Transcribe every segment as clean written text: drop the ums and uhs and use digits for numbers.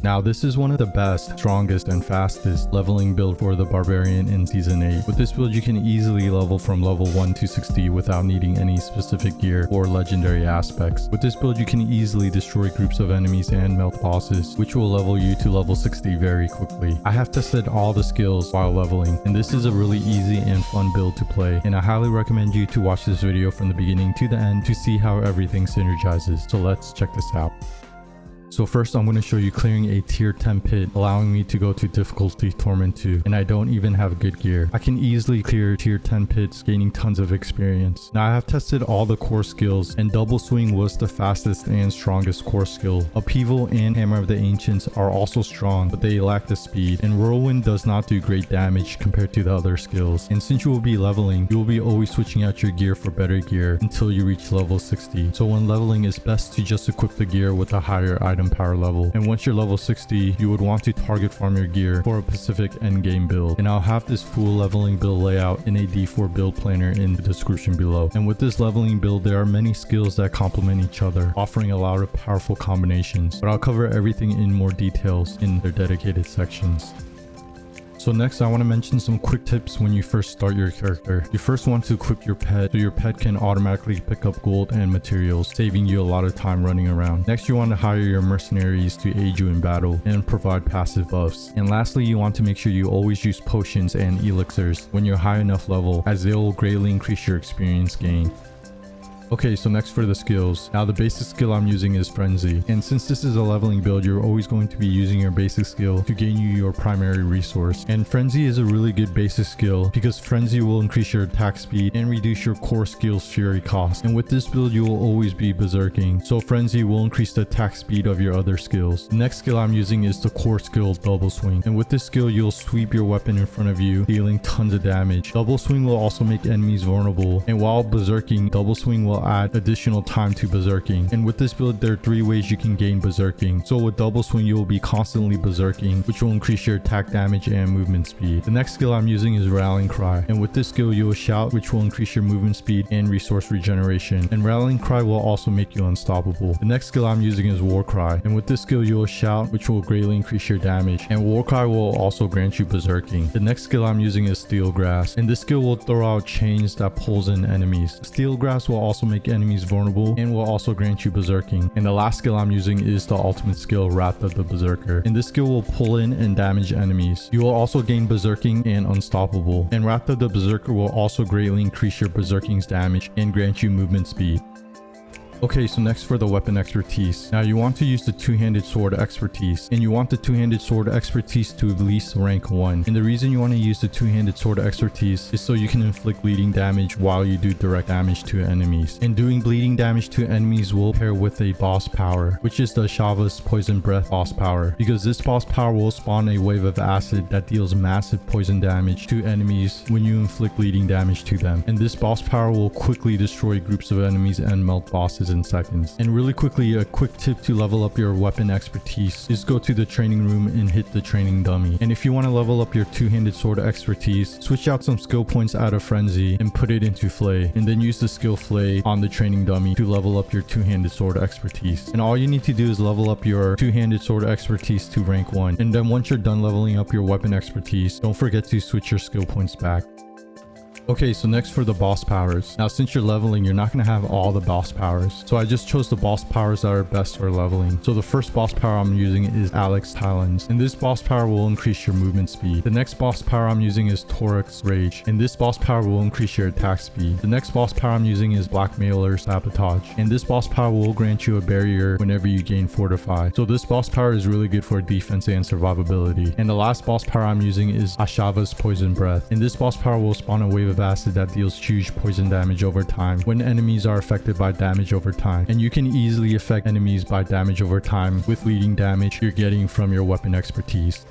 Now this is one of the best, strongest, and fastest leveling build for the Barbarian in Season 8. With this build you can easily level from level 1 to 60 without needing any specific gear or legendary aspects. With this build you can easily destroy groups of enemies and melt bosses, which will level you to level 60 very quickly. I have tested all the skills while leveling, and this is a really easy and fun build to play, and I highly recommend you to watch this video from the beginning to the end to see how everything synergizes. So let's check this out. So first I'm going to show you clearing a tier 10 pit, allowing me to go to difficulty torment 2, and I don't even have good gear. I can easily clear tier 10 pits, gaining tons of experience. Now I have tested all the core skills, and double swing was the fastest and strongest core skill. Upheaval and hammer of the ancients are also strong, but they lack the speed, and whirlwind does not do great damage compared to the other skills. And since you will be leveling, you will be always switching out your gear for better gear until you reach level 60. So when leveling, it's best to just equip the gear with a higher item power level, and once you're level 60 you would want to target farm your gear for a specific endgame build, and I'll have this full leveling build layout in a D4 build planner in the description below. And with this leveling build there are many skills that complement each other, offering a lot of powerful combinations, but I'll cover everything in more details in their dedicated sections. So next I want to mention some quick tips when you first start your character. You first want to equip your pet so your pet can automatically pick up gold and materials, saving you a lot of time running around. Next you want to hire your mercenaries to aid you in battle and provide passive buffs. And lastly you want to make sure you always use potions and elixirs when you're high enough level, as they will greatly increase your experience gain. Okay, so next for the skills. Now the basic skill I'm using is Frenzy, and since this is a leveling build you're always going to be using your basic skill to gain you your primary resource. And Frenzy is a really good basic skill because Frenzy will increase your attack speed and reduce your core skill's fury cost, and with this build you will always be berserking, so Frenzy will increase the attack speed of your other skills. The next skill I'm using is the core skill Double Swing, and with this skill you'll sweep your weapon in front of you, dealing tons of damage. Double Swing will also make enemies vulnerable, and while berserking, Double Swing will add additional time to berserking. And with this build there are 3 ways you can gain berserking. So with double swing you will be constantly berserking, which will increase your attack damage and movement speed. The next skill I'm using is Rallying Cry, and with this skill you will shout, which will increase your movement speed and resource regeneration, and Rallying Cry will also make you unstoppable. The next skill I'm using is War Cry, and with this skill you will shout, which will greatly increase your damage, and War Cry will also grant you berserking. The next skill I'm using is Steel Grass, and this skill will throw out chains that pulls in enemies. Steel Grass will also make enemies vulnerable and will also grant you berserking. And the last skill I'm using is the ultimate skill Wrath of the Berserker, and this skill will pull in and damage enemies. You will also gain berserking and unstoppable, and Wrath of the Berserker will also greatly increase your berserking's damage and grant you movement speed. Okay, so next for the weapon expertise. Now you want to use the two-handed sword expertise, and you want the two-handed sword expertise to at least rank 1. And the reason you want to use the two-handed sword expertise is so you can inflict bleeding damage while you do direct damage to enemies. And doing bleeding damage to enemies will pair with a boss power, which is the Ashava's Poison Breath boss power, because this boss power will spawn a wave of acid that deals massive poison damage to enemies when you inflict bleeding damage to them. And this boss power will quickly destroy groups of enemies and melt bosses in seconds. And really quickly, a quick tip to level up your weapon expertise is go to the training room and hit the training dummy. And if you want to level up your two-handed sword expertise, switch out some skill points out of Frenzy and put it into Flay, and then use the skill Flay on the training dummy to level up your two-handed sword expertise. And all you need to do is level up your two-handed sword expertise to rank 1, and then once you're done leveling up your weapon expertise, don't forget to switch your skill points back. Okay, so next for the boss powers. Now since you're leveling, you're not going to have all the boss powers, so I just chose the boss powers that are best for leveling. So the first boss power I'm using is Alex Talons, and this boss power will increase your movement speed. The next boss power I'm using is Torix Rage, and this boss power will increase your attack speed. The next boss power I'm using is Blackmailer Sabotage, and this boss power will grant you a barrier whenever you gain Fortify. So this boss power is really good for defense and survivability. And the last boss power I'm using is Ashava's Poison Breath, and this boss power will spawn a wave of acid that deals huge poison damage over time when enemies are affected by damage over time, and you can easily affect enemies by damage over time with bleeding damage you're getting from your weapon expertise.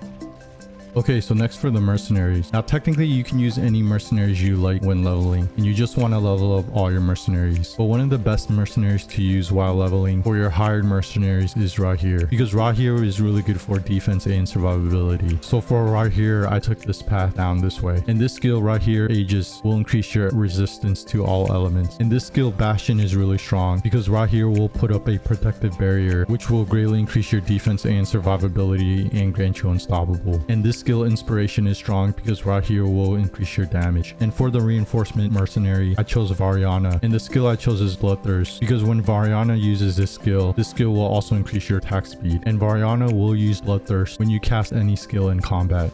Okay, so next for the mercenaries. Now technically you can use any mercenaries you like when leveling, and you just want to level up all your mercenaries. But one of the best mercenaries to use while leveling for your hired mercenaries is Rahir, because Rahir is really good for defense and survivability. So for Rahir, I took this path down this way. And this skill Rahir Aegis will increase your resistance to all elements. And this skill Bastion is really strong because Rahir will put up a protective barrier which will greatly increase your defense and survivability and grant you unstoppable. And this skill Inspiration is strong because Rahir will increase your damage. And for the reinforcement mercenary, I chose Variana, and the skill I chose is Bloodthirst because when Variana uses this skill will also increase your attack speed. And Variana will use Bloodthirst when you cast any skill in combat.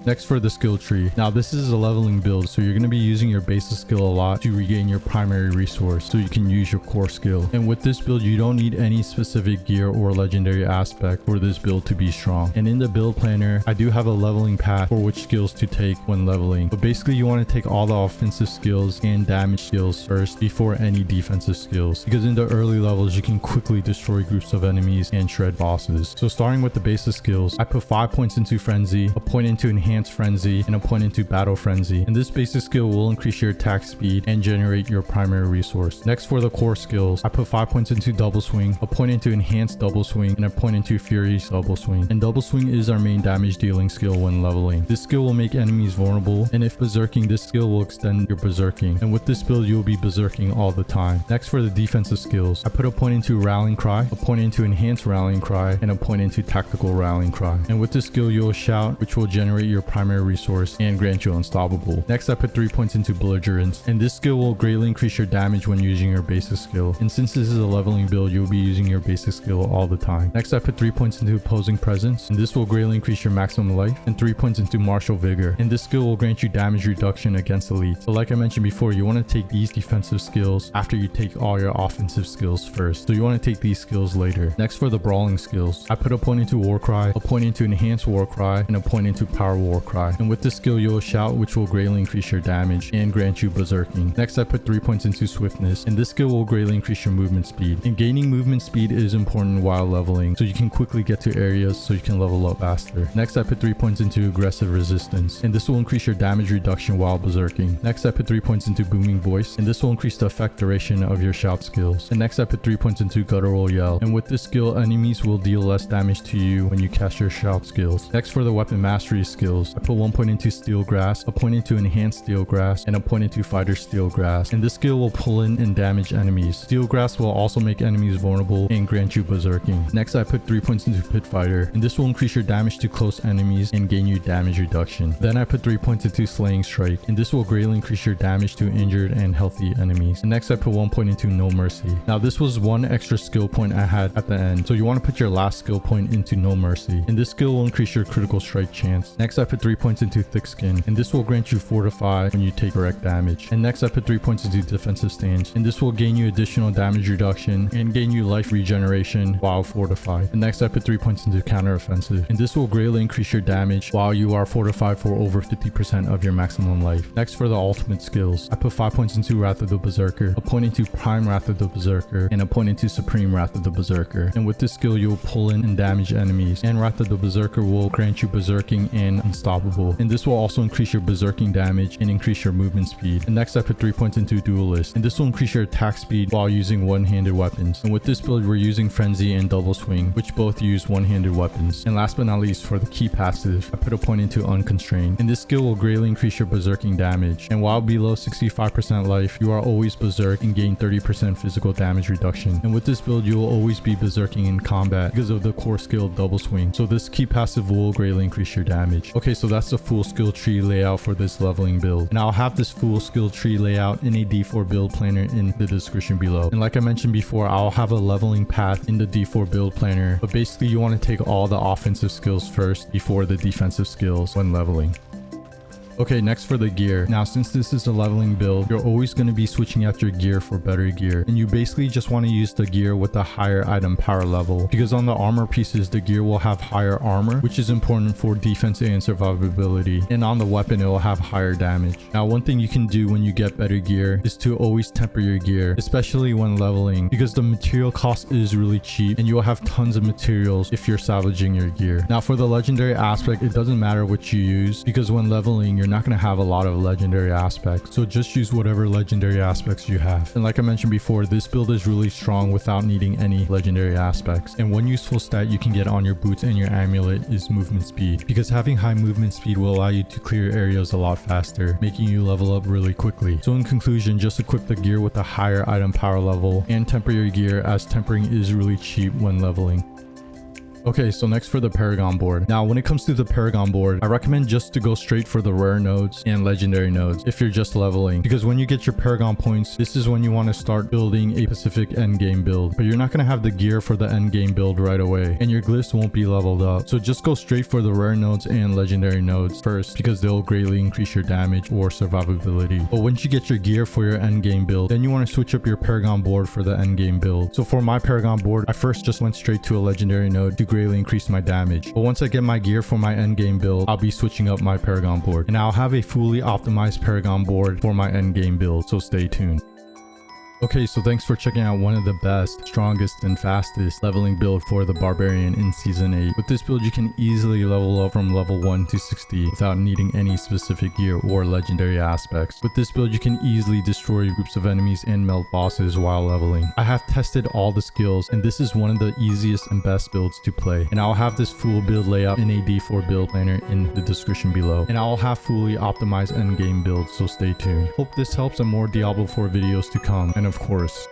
Next for the skill tree. Now this is a leveling build, so you're going to be using your basic skill a lot to regain your primary resource so you can use your core skill. And with this build you don't need any specific gear or legendary aspect for this build to be strong. And in the build planner I do have a leveling path for which skills to take when leveling, but basically you want to take all the offensive skills and damage skills first before any defensive skills, because in the early levels you can quickly destroy groups of enemies and shred bosses. So starting with the basic skills, I put 5 points into Frenzy, a point into Enhanced Frenzy, and a point into Battle Frenzy. And this basic skill will increase your attack speed and generate your primary resource. Next for the core skills, I put 5 points into Double Swing, a point into Enhanced Double Swing, and a point into Fury's Double Swing. And Double Swing is our main damage dealing skill when leveling. This skill will make enemies vulnerable, and if berserking, this skill will extend your berserking. And with this build you will be berserking all the time. Next for the defensive skills, I put a point into Rallying Cry, a point into Enhanced Rallying Cry, and a point into Tactical Rallying Cry. And with this skill you will Shout, which will generate your primary resource and grant you unstoppable. Next I put 3 points into Belligerence, and this skill will greatly increase your damage when using your basic skill. And since this is a leveling build, you'll be using your basic skill all the time. Next I put 3 points into Opposing Presence, and this will greatly increase your maximum life, and 3 points into Martial Vigor, and this skill will grant you damage reduction against elites. So like I mentioned before, you want to take these defensive skills after you take all your offensive skills first. So you want to take these skills later. Next for the brawling skills, I put a point into Warcry, a point into Enhanced Warcry, and a point into Power Warcry. And with this skill you'll Shout, which will greatly increase your damage and grant you berserking. Next I put 3 points into Swiftness, and this skill will greatly increase your movement speed. And gaining movement speed is important while leveling, so you can quickly get to areas so you can level up faster. Next I put 3 points into Aggressive Resistance, and this will increase your damage reduction while berserking. Next I put 3 points into Booming Voice, and this will increase the effect duration of your shout skills. And next I put 3 points into Guttural Yell, and with this skill enemies will deal less damage to you when you cast your shout skills. Next for the weapon mastery skills, I put 1 point into Steel Grass, a point into Enhanced Steel Grass, and a point into Fighter Steel Grass. And this skill will pull in and damage enemies. Steel Grass will also make enemies vulnerable and grant you berserking. Next I put 3 points into Pit Fighter, and this will increase your damage to close enemies and gain you damage reduction. Then I put 3 points into Slaying Strike, and this will greatly increase your damage to injured and healthy enemies. And next I put 1 point into No Mercy. Now this was one extra skill point I had at the end, so you want to put your last skill point into No Mercy, and this skill will increase your critical strike chance. Next I put 3 points into Thick Skin, and this will grant you Fortify when you take direct damage. And next I put 3 points into Defensive Stance, and this will gain you additional damage reduction and gain you life regeneration while fortified. And next I put 3 points into Counter Offensive, and this will greatly increase your damage while you are fortified for over 50% of your maximum life. Next for the ultimate skills, I put 5 points into Wrath of the Berserker, a point into Prime Wrath of the Berserker, and a point into Supreme Wrath of the Berserker. And with this skill you'll pull in and damage enemies, and Wrath of the Berserker will grant you berserking and unstoppable. And this will also increase your berserking damage and increase your movement speed. And next I put 3 points into Duelist, and this will increase your attack speed while using one-handed weapons. And with this build we're using Frenzy and Double Swing, which both use one-handed weapons. And last but not least, for the key passive, I put a point into Unconstrained, and this skill will greatly increase your berserking damage. And while below 65% life, you are always berserk and gain 30% physical damage reduction. And with this build you will always be berserking in combat because of the core skill Double Swing, so this key passive will greatly increase your damage. Okay, so that's the full skill tree layout for this leveling build, and I'll have this full skill tree layout in a D4 build planner in the description below. And like I mentioned before, I'll have a leveling path in the D4 build planner, but basically you want to take all the offensive skills first before the defensive skills when leveling. Okay, next for the gear. Now, since this is a leveling build, you're always going to be switching out your gear for better gear. And you basically just want to use the gear with the higher item power level, because on the armor pieces, the gear will have higher armor, which is important for defense and survivability. And on the weapon, it will have higher damage. Now, one thing you can do when you get better gear is to always temper your gear, especially when leveling, because the material cost is really cheap and you will have tons of materials if you're salvaging your gear. Now, for the legendary aspect, it doesn't matter what you use, because when leveling, you're not going to have a lot of legendary aspects. So just use whatever legendary aspects you have. And like I mentioned before, this build is really strong without needing any legendary aspects. And one useful stat you can get on your boots and your amulet is movement speed, because having high movement speed will allow you to clear areas a lot faster, making you level up really quickly. So in conclusion, just equip the gear with a higher item power level and temper your gear, as tempering is really cheap when leveling. Okay, so next for the Paragon Board. Now, when it comes to the Paragon Board, I recommend just to go straight for the rare nodes and legendary nodes if you're just leveling, because when you get your Paragon points, this is when you want to start building a specific endgame build. But you're not going to have the gear for the endgame build right away, and your glyphs won't be leveled up. So just go straight for the rare nodes and legendary nodes first, because they'll greatly increase your damage or survivability. But once you get your gear for your endgame build, then you want to switch up your Paragon Board for the endgame build. So for my Paragon Board, I first just went straight to a legendary node to greatly increase my damage. But once I get my gear for my endgame build, I'll be switching up my Paragon Board, and I'll have a fully optimized Paragon Board for my endgame build, so stay tuned. Okay, so thanks for checking out one of the best, strongest, and fastest leveling build for the Barbarian in Season 8. With this build, you can easily level up from level 1 to 60 without needing any specific gear or legendary aspects. With this build, you can easily destroy groups of enemies and melt bosses while leveling. I have tested all the skills, and this is one of the easiest and best builds to play. And I'll have this full build layout in a D4 build planner in the description below. And I'll have fully optimized endgame builds, so stay tuned. Hope this helps, and more Diablo 4 videos to come. And of course,